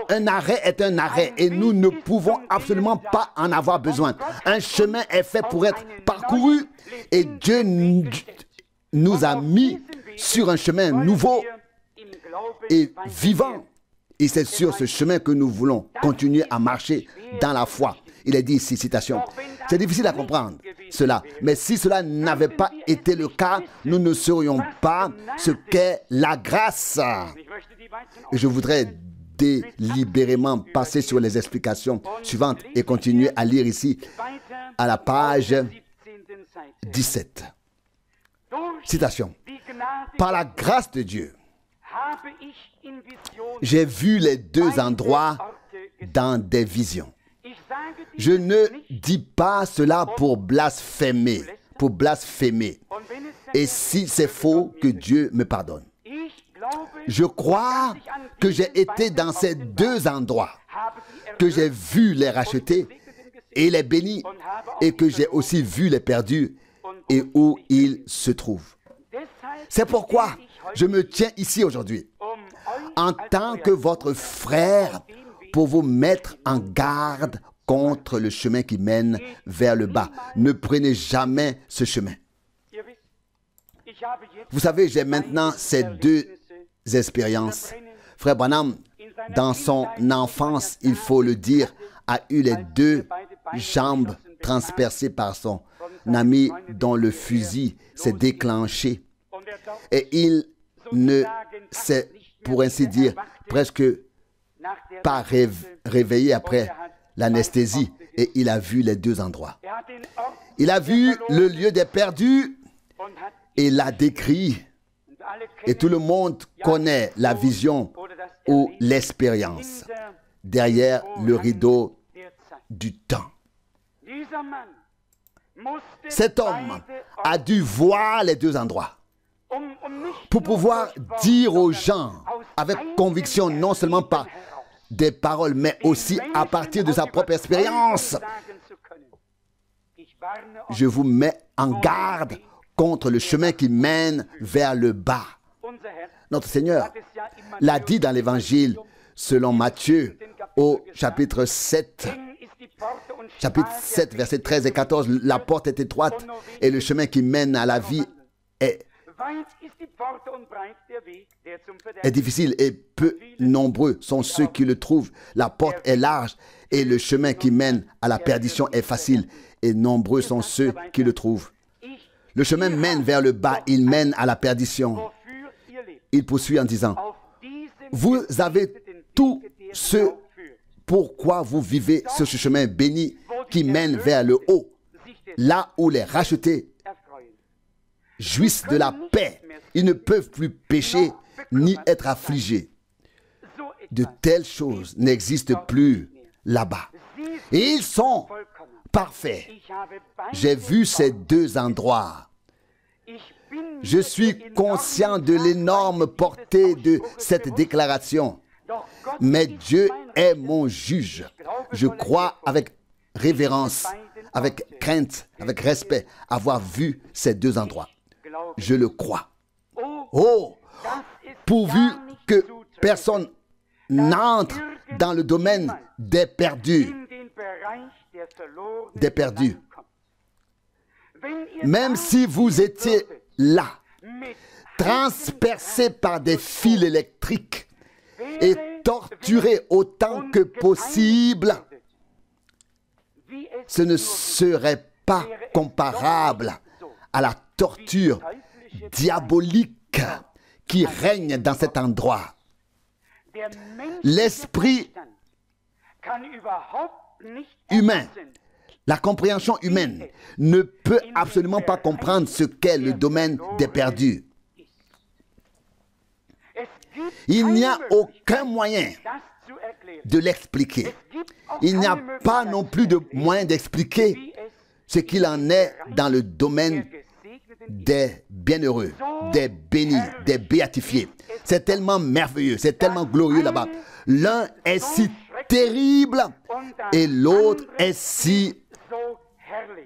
Un arrêt est un arrêt et nous ne pouvons absolument pas en avoir besoin. Un chemin est fait pour être parcouru et Dieu nous a mis sur un chemin nouveau et vivant. Et c'est sur ce chemin que nous voulons continuer à marcher dans la foi. Il est dit ici, citation, « C'est difficile à comprendre cela, mais si cela n'avait pas été le cas, nous ne saurions pas ce qu'est la grâce. » Et je voudrais délibérément passer sur les explications suivantes et continuer à lire ici à la page 17. Citation. « Par la grâce de Dieu, j'ai vu les deux endroits dans des visions. Je ne dis pas cela pour blasphémer. Et si c'est faux, que Dieu me pardonne. Je crois que j'ai été dans ces deux endroits, que j'ai vu les rachetés et les bénis, et que j'ai aussi vu les perdus et où ils se trouvent. C'est pourquoi je me tiens ici aujourd'hui, en tant que votre frère, pour vous mettre en garde contre le chemin qui mène vers le bas. Ne prenez jamais ce chemin. Vous savez, j'ai maintenant ces deux expériences. Frère Branham, dans son enfance, il faut le dire, a eu les deux jambes transpercées par son ami dont le fusil s'est déclenché. Et il ne s'est, pour ainsi dire, presque pas réveillé après l'anesthésie, et il a vu les deux endroits. Il a vu le lieu des perdus et l'a décrit. Et tout le monde connaît la vision ou l'expérience derrière le rideau du temps. Cet homme a dû voir les deux endroits pour pouvoir dire aux gens avec conviction, non seulement par des paroles, mais aussi à partir de sa propre expérience. Je vous mets en garde contre le chemin qui mène vers le bas. Notre Seigneur l'a dit dans l'Évangile selon Matthieu au chapitre 7, versets 13 et 14. La porte est étroite et le chemin qui mène à la vie est difficile et peu nombreux sont ceux qui le trouvent. La porte est large et le chemin qui mène à la perdition est facile et nombreux sont ceux qui le trouvent. Le chemin mène vers le bas, il mène à la perdition. Il poursuit en disant, vous avez tout ce pourquoi vous vivez sur ce chemin béni qui mène vers le haut, là où les rachetés jouissent de la paix. Ils ne peuvent plus pécher ni être affligés. De telles choses n'existent plus là-bas. Et ils sont parfaits. J'ai vu ces deux endroits. Je suis conscient de l'énorme portée de cette déclaration. Mais Dieu est mon juge. Je crois avec révérence, avec crainte, avec respect, avoir vu ces deux endroits. Je le crois. Oh, pourvu que personne n'entre dans le domaine des perdus. Des perdus. Même si vous étiez là, transpercé par des fils électriques et torturé autant que possible, ce ne serait pas comparable à la torture diabolique qui règne dans cet endroit. L'esprit humain, la compréhension humaine ne peut absolument pas comprendre ce qu'est le domaine des perdus. Il n'y a aucun moyen de l'expliquer. Il n'y a pas non plus de moyen d'expliquer ce qu'il en est dans le domaine des bienheureux, des bénis, des béatifiés. C'est tellement merveilleux, c'est tellement glorieux là-bas. L'un est si terrible et l'autre est si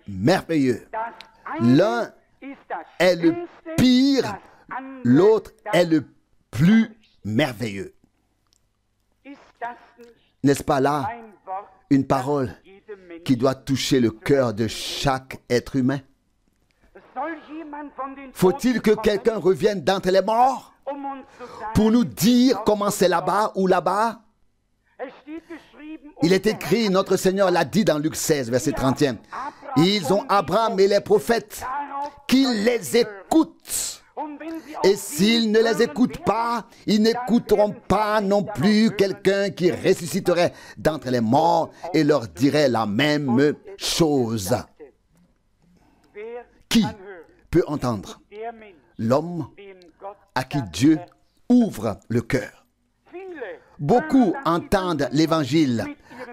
merveilleux. L'un est le pire, l'autre est le plus merveilleux. N'est-ce pas là une parole qui doit toucher le cœur de chaque être humain? Faut-il que quelqu'un revienne d'entre les morts pour nous dire comment c'est là-bas ou là-bas? Il est écrit, notre Seigneur l'a dit dans Luc 16, verset 31. Ils ont Abraham et les prophètes qui les écoutent. Et s'ils ne les écoutent pas, ils n'écouteront pas non plus quelqu'un qui ressusciterait d'entre les morts et leur dirait la même chose. Qui peut entendre? L'homme à qui Dieu ouvre le cœur. Beaucoup entendent l'évangile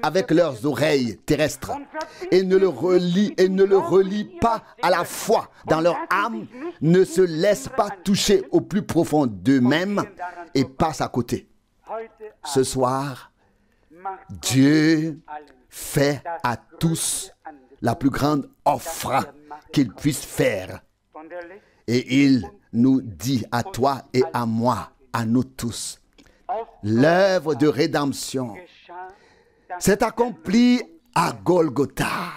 avec leurs oreilles terrestres et ne le relient pas à la foi dans leur âme, ne se laissent pas toucher au plus profond d'eux-mêmes et passent à côté. Ce soir, Dieu fait à tous la plus grande offre qu'il puisse faire. Et il nous dit à toi et à moi, à nous tous, l'œuvre de rédemption s'est accomplie à Golgotha.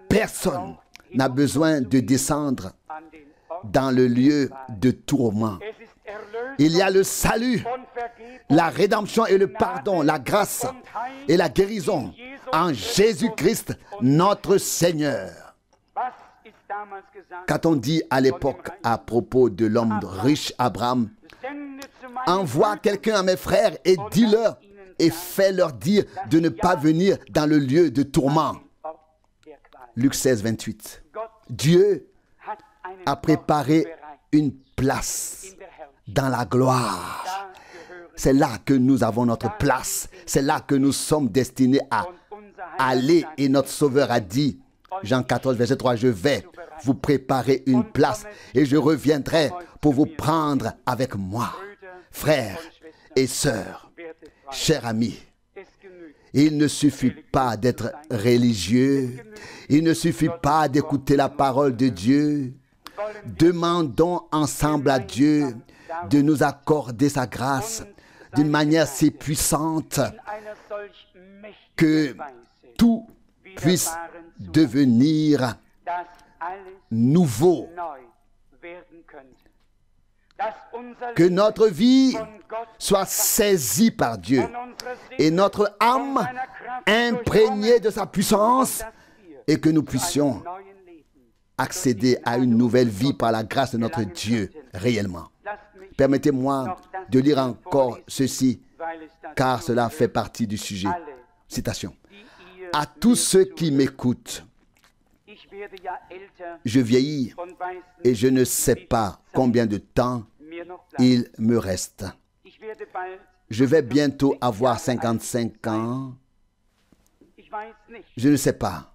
Personne n'a besoin de descendre dans le lieu de tourment. Il y a le salut, la rédemption et le pardon, la grâce et la guérison en Jésus-Christ, notre Seigneur. Qu'a-t-on dit à l'époque à propos de l'homme riche Abraham? Envoie quelqu'un à mes frères et dis-leur et fais-leur dire de ne pas venir dans le lieu de tourment. Luc 16, 28. Dieu a préparé une place dans la gloire. C'est là que nous avons notre place. C'est là que nous sommes destinés à aller. Et notre Sauveur a dit, Jean 14, verset 3, je vais vous préparer une place et je reviendrai pour vous prendre avec moi. Frères et sœurs, chers amis, il ne suffit pas d'être religieux, il ne suffit pas d'écouter la parole de Dieu. Demandons ensemble à Dieu de nous accorder sa grâce d'une manière si puissante que tout puisse devenir nouveau. Que notre vie soit saisie par Dieu et notre âme imprégnée de sa puissance et que nous puissions accéder à une nouvelle vie par la grâce de notre Dieu réellement. Permettez-moi de lire encore ceci, car cela fait partie du sujet. Citation. À tous ceux qui m'écoutent, je vieillis et je ne sais pas combien de temps il me reste. Je vais bientôt avoir 55 ans. Je ne sais pas.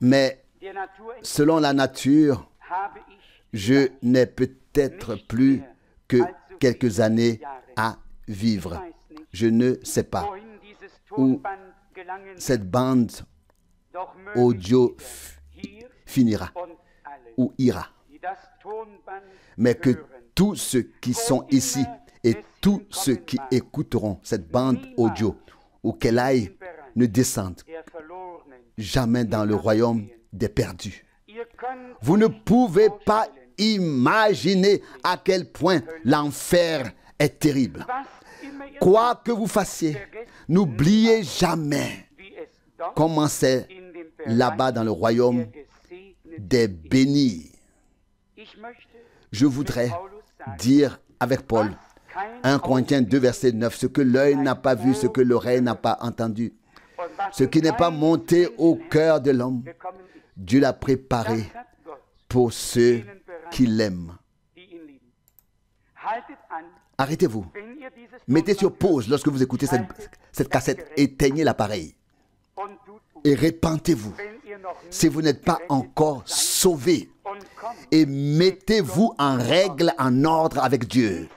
Mais selon la nature, je n'ai peut-être plus que quelques années à vivre. Je ne sais pas où cette bande audio finira ou ira. Mais que tous ceux qui sont ici et tous ceux qui écouteront cette bande audio, où qu'elle aille, ne descendent jamais dans le royaume des perdus. Vous ne pouvez pas imaginer à quel point l'enfer est terrible. Quoi que vous fassiez, n'oubliez jamais comment c'est là-bas dans le royaume des bénis. Je voudrais dire avec Paul, 1 Corinthiens 2, verset 9, ce que l'œil n'a pas vu, ce que l'oreille n'a pas entendu, ce qui n'est pas monté au cœur de l'homme, Dieu l'a préparé pour ceux qui l'aiment. Arrêtez-vous. Mettez sur pause lorsque vous écoutez cette cassette. Éteignez l'appareil. Et repentez-vous. Si vous n'êtes pas encore sauvé. Et mettez-vous en règle, en ordre avec Dieu.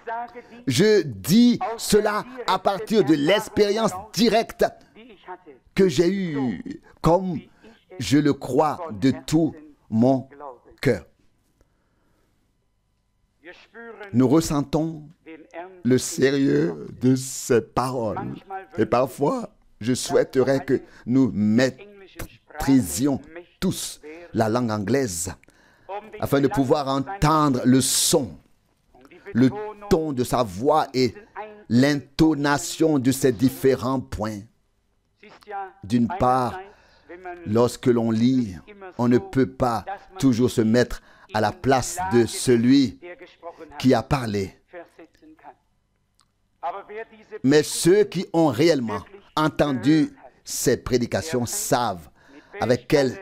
Je dis cela à partir de l'expérience directe que j'ai eue, comme je le crois de tout mon cœur. Nous ressentons le sérieux de ces paroles. Et parfois, je souhaiterais que nous maîtrisions tous la langue anglaise afin de pouvoir entendre le son, le ton de sa voix et l'intonation de ces différents points. D'une part, lorsque l'on lit, on ne peut pas toujours se mettre à la place de celui qui a parlé. Mais ceux qui ont réellement entendu ces prédications savent avec quelle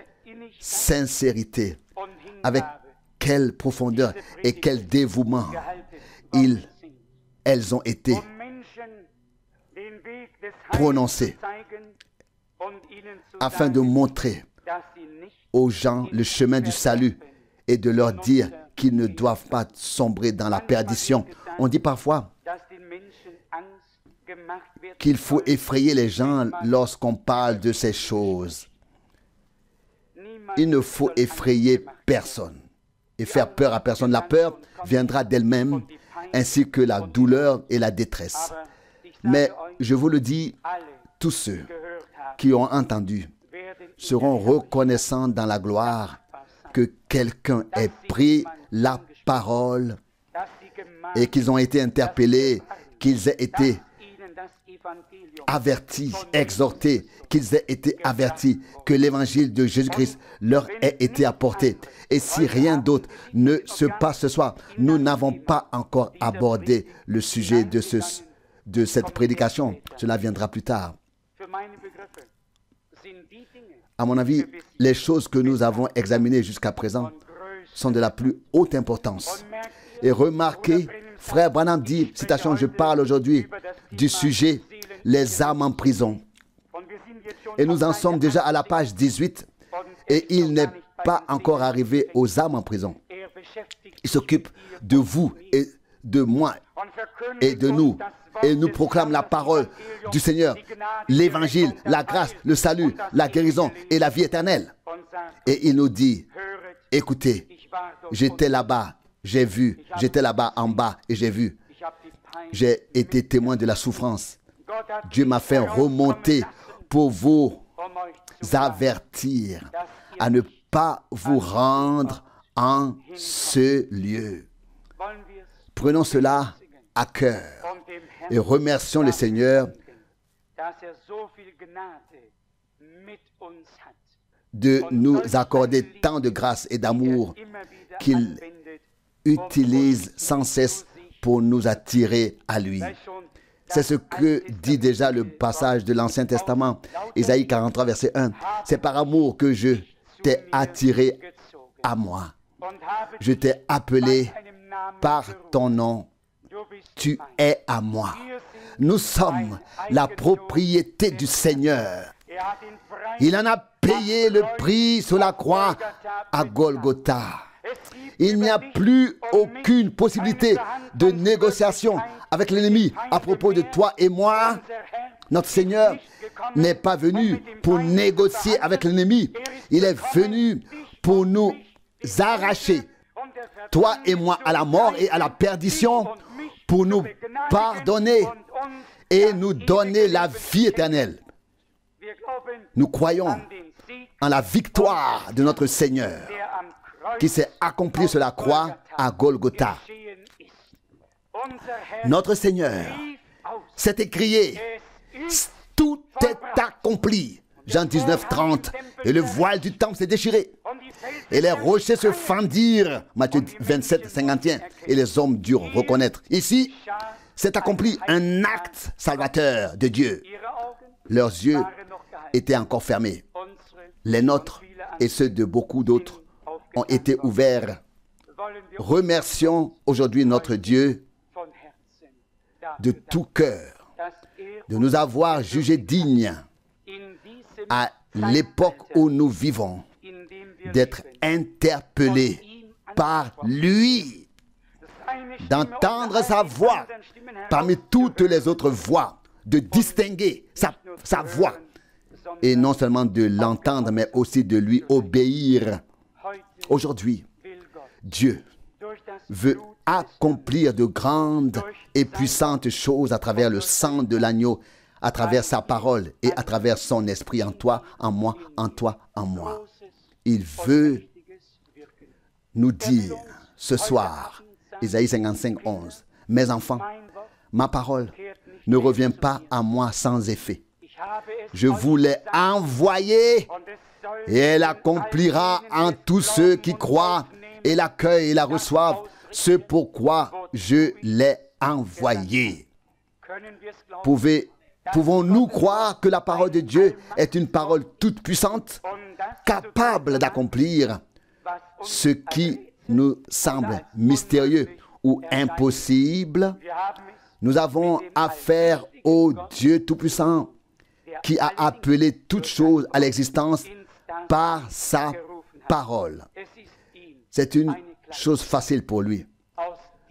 sincérité, avec quelle profondeur et quel dévouement elles ont été prononcées afin de montrer aux gens le chemin du salut et de leur dire qu'ils ne doivent pas sombrer dans la perdition. On dit parfois qu'il faut effrayer les gens lorsqu'on parle de ces choses. Il ne faut effrayer personne et faire peur à personne. La peur viendra d'elle-même, ainsi que la douleur et la détresse. Mais je vous le dis, tous ceux qui ont entendu seront reconnaissants dans la gloire que quelqu'un ait pris la parole et qu'ils ont été interpellés, qu'ils aient été avertis, exhortés, qu'ils aient été avertis que l'évangile de Jésus-Christ leur ait été apporté. Et si rien d'autre ne se passe ce soir, nous n'avons pas encore abordé le sujet de cette prédication. Cela viendra plus tard. À mon avis, les choses que nous avons examinées jusqu'à présent sont de la plus haute importance. Et remarquez, frère Branham dit, citation, je parle aujourd'hui du sujet les âmes en prison. Et nous en sommes déjà à la page 18 Et il n'est pas encore arrivé aux âmes en prison. Il s'occupe de vous et de moi et de nous. Et nous proclame la parole du Seigneur, l'évangile, la grâce, le salut, la guérison et la vie éternelle. Et il nous dit, écoutez, j'étais là-bas, j'ai vu, j'étais là-bas en bas et j'ai vu. J'ai été témoin de la souffrance. Dieu m'a fait remonter pour vous avertir à ne pas vous rendre en ce lieu. Prenons cela à cœur et remercions le Seigneur de nous accorder tant de grâce et d'amour qu'il utilise sans cesse pour nous attirer à lui. C'est ce que dit déjà le passage de l'Ancien Testament, Ésaïe 43, verset 1. C'est par amour que je t'ai attiré à moi. Je t'ai appelé par ton nom. Tu es à moi. Nous sommes la propriété du Seigneur. Il en a payé le prix sur la croix à Golgotha. Il n'y a plus aucune possibilité de négociation avec l'ennemi à propos de toi et moi. Notre Seigneur n'est pas venu pour négocier avec l'ennemi. Il est venu pour nous arracher, toi et moi, à la mort et à la perdition, pour nous pardonner et nous donner la vie éternelle. Nous croyons en la victoire de notre Seigneur qui s'est accomplie sur la croix à Golgotha. Notre Seigneur s'est écrié, tout est accompli. Jean 19, 30. Et le voile du temple s'est déchiré. Et les rochers se fendirent. Matthieu 27, 51. Et les hommes durent reconnaître. Ici, s'est accompli un acte salvateur de Dieu. Leurs yeux étaient encore fermés. Les nôtres et ceux de beaucoup d'autres ont été ouverts. Remercions aujourd'hui notre Dieu de tout cœur de nous avoir jugés dignes à l'époque où nous vivons d'être interpellés par lui, d'entendre sa voix parmi toutes les autres voix, de distinguer sa voix et non seulement de l'entendre mais aussi de lui obéir. Aujourd'hui, Dieu veut accomplir de grandes et puissantes choses à travers le sang de l'agneau, à travers sa parole et à travers son esprit en toi, en moi, en toi, en moi. Il veut nous dire ce soir, Ésaïe 55, 11, « Mes enfants, ma parole ne revient pas à moi sans effet. Je vous l'ai envoyée et elle accomplira en tous ceux qui croient et l'accueillent et la reçoivent, ce pourquoi je l'ai envoyée. » Pouvons-nous croire que la parole de Dieu est une parole toute puissante, capable d'accomplir ce qui nous semble mystérieux ou impossible? Nous avons affaire au Dieu Tout-Puissant qui a appelé toutes choses à l'existence par sa parole. C'est une chose facile pour lui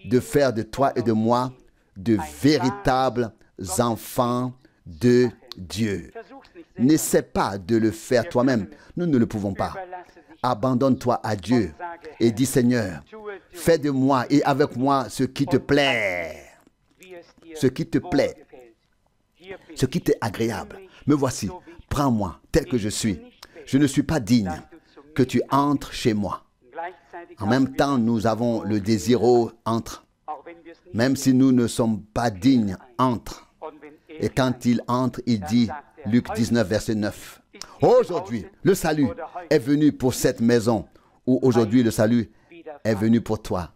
de faire de toi et de moi de véritables enfants de Dieu. N'essaie pas de le faire toi-même. Nous ne le pouvons pas. Abandonne-toi à Dieu et dis, Seigneur, fais de moi et avec moi ce qui te plaît. Ce qui te plaît. Ce qui t'est agréable. Me voici. Prends-moi tel que je suis. Je ne suis pas digne que tu entres chez moi. En même temps, nous avons le désir, entre. Même si nous ne sommes pas dignes, entre. Et quand il entre, il dit, Luc 19, verset 9, « Aujourd'hui, le salut est venu pour cette maison, ou aujourd'hui le salut est venu pour toi. »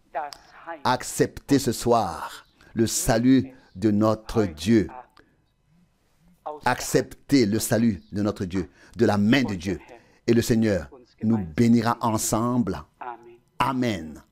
Acceptez ce soir le salut de notre Dieu. Acceptez le salut de notre Dieu, de la main de Dieu. Et le Seigneur nous bénira ensemble. Amen.